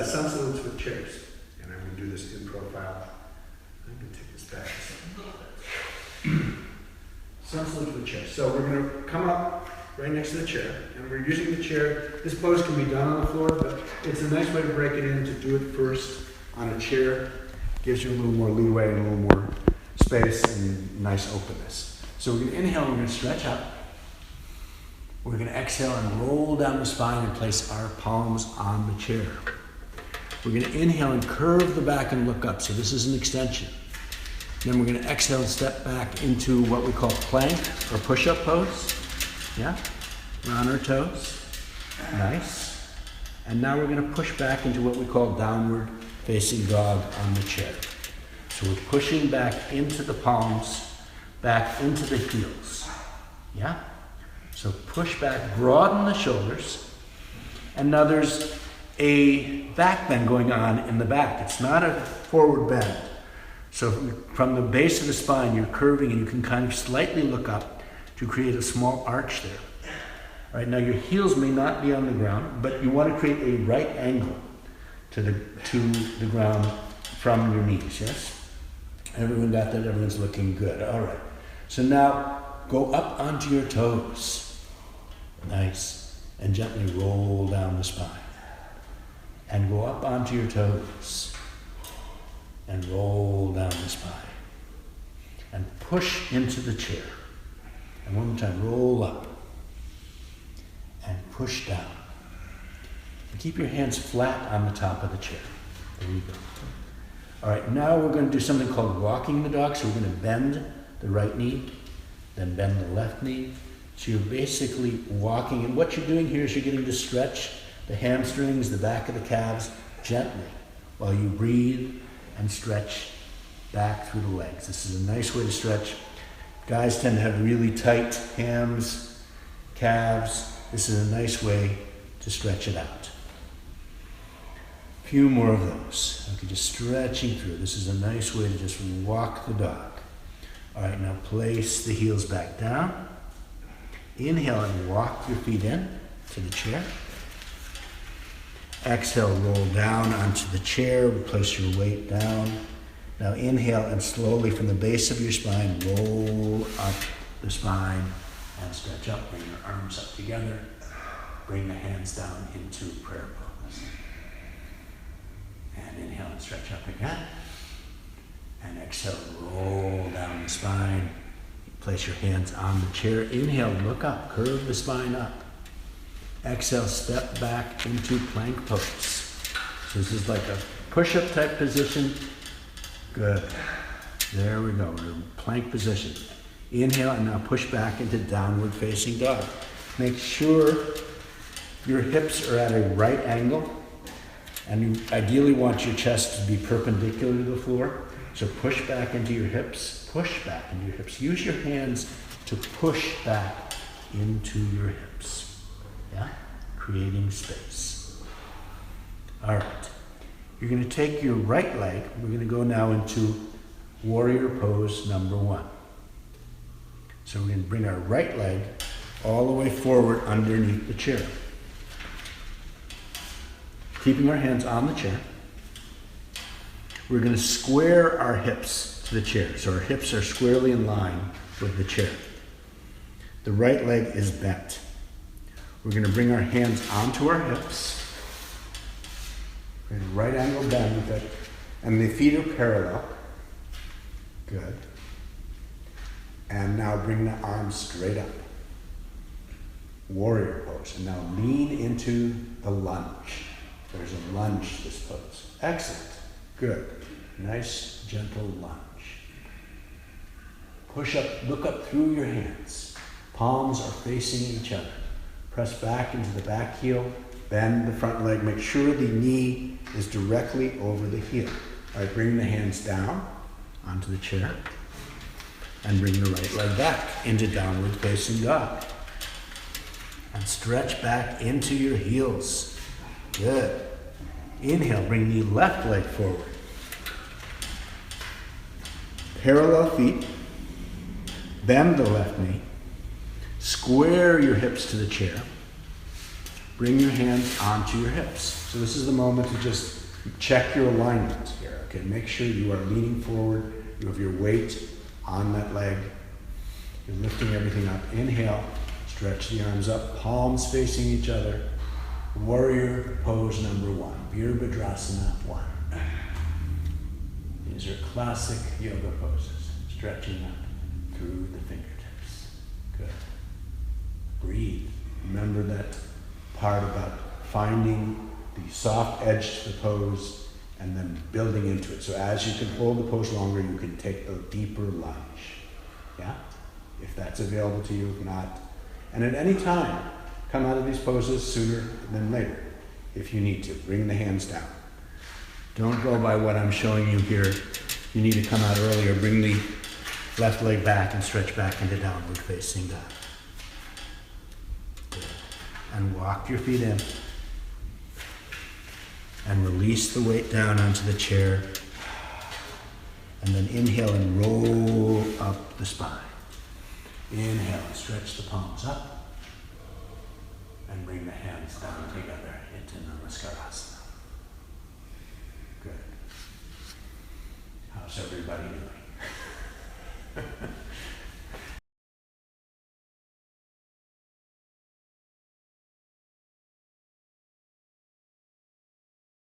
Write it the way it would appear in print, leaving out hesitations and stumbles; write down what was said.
sun salutes with chairs. And I'm going to do this in profile. I'm going to take this back a second. Sun salutes with chairs. So we're going to come up right next to the chair. And we're using the chair. This pose can be done on the floor, but it's a nice way to break it in, to do it first on a chair. Gives you a little more leeway and a little more space and nice openness. So we're going to inhale and we're going to stretch up. We're going to exhale and roll down the spine and place our palms on the chair. We're going to inhale and curve the back and look up. So this is an extension. Then we're going to exhale and step back into what we call plank or push-up pose. Yeah? We're on our toes. Nice. And now we're going to push back into what we call downward facing dog on the chair. So we're pushing back into the palms, back into the heels. Yeah? So push back, broaden the shoulders. And now there's a back bend going on in the back. It's not a forward bend. So from the base of the spine, you're curving and you can kind of slightly look up to create a small arch there. All right, now your heels may not be on the ground, but you want to create a right angle to the ground from your knees, yes? Everyone got that? Everyone's looking good. All right. So now go up onto your toes. Nice. And gently roll down the spine. And go up onto your toes. And roll down the spine. And push into the chair. And one more time, roll up. And push down. And keep your hands flat on the top of the chair. There you go. All right, now we're going to do something called walking the dog. So we're going to bend the right knee, then bend the left knee. So you're basically walking, and what you're doing here is you're getting to stretch the hamstrings, the back of the calves gently while you breathe and stretch back through the legs. This is a nice way to stretch. Guys tend to have really tight hams, calves. This is a nice way to stretch it out. A few more of those. Okay, just stretching through. This is a nice way to just walk the dog. All right, now place the heels back down. Inhale and walk your feet in to the chair. Exhale, roll down onto the chair, place your weight down. Now inhale and slowly from the base of your spine, roll up the spine and stretch up. Bring your arms up together. Bring the hands down into prayer pose. And inhale and stretch up again. And exhale, roll down the spine. Place your hands on the chair. Inhale, look up, curve the spine up. Exhale, step back into plank pose. So this is like a push-up type position. Good. There we go. We're in plank position. Inhale and now push back into downward facing dog. Make sure your hips are at a right angle. And you ideally want your chest to be perpendicular to the floor. So push back into your hips, push back into your hips. Use your hands to push back into your hips. Yeah? Creating space. All right. You're going to take your right leg. We're going to go now into warrior pose number 1. So we're going to bring our right leg all the way forward underneath the chair. Keeping our hands on the chair. We're going to square our hips to the chair. So our hips are squarely in line with the chair. The right leg is bent. We're going to bring our hands onto our hips. We're going to right angle bend with it. And the feet are parallel. Good. And now bring the arms straight up. Warrior pose. And now lean into the lunge. There's a lunge this pose. Excellent. Good. Nice, gentle lunge. Push up, look up through your hands. Palms are facing each other. Press back into the back heel. Bend the front leg. Make sure the knee is directly over the heel. All right, bring the hands down onto the chair. And bring the right leg back into downward facing dog. And stretch back into your heels. Good. Inhale, bring the left leg forward. Parallel feet. Bend the left knee. Square your hips to the chair. bring your hands onto your hips. So this is the moment to just check your alignment here, okay? Make sure you are leaning forward, you have your weight on that leg. You're lifting everything up. Inhale, stretch the arms up, palms facing each other. Warrior pose number 1, Virabhadrasana 1. These are classic yoga poses, stretching up through the fingertips. Good. Breathe. Remember that part about finding the soft edge to the pose and then building into it. So as you can hold the pose longer, you can take a deeper lunge. Yeah? If that's available to you, if not. And at any time, come out of these poses sooner than later, if you need to. Bring the hands down. Don't go by what I'm showing you here. You need to come out earlier. Bring the left leg back and stretch back into downward facing dog. Good. And walk your feet in. And release the weight down onto the chair. And then inhale and roll up the spine. Inhale and stretch the palms up. And bring the hands down together into Namaskarasana. Good. How's everybody doing?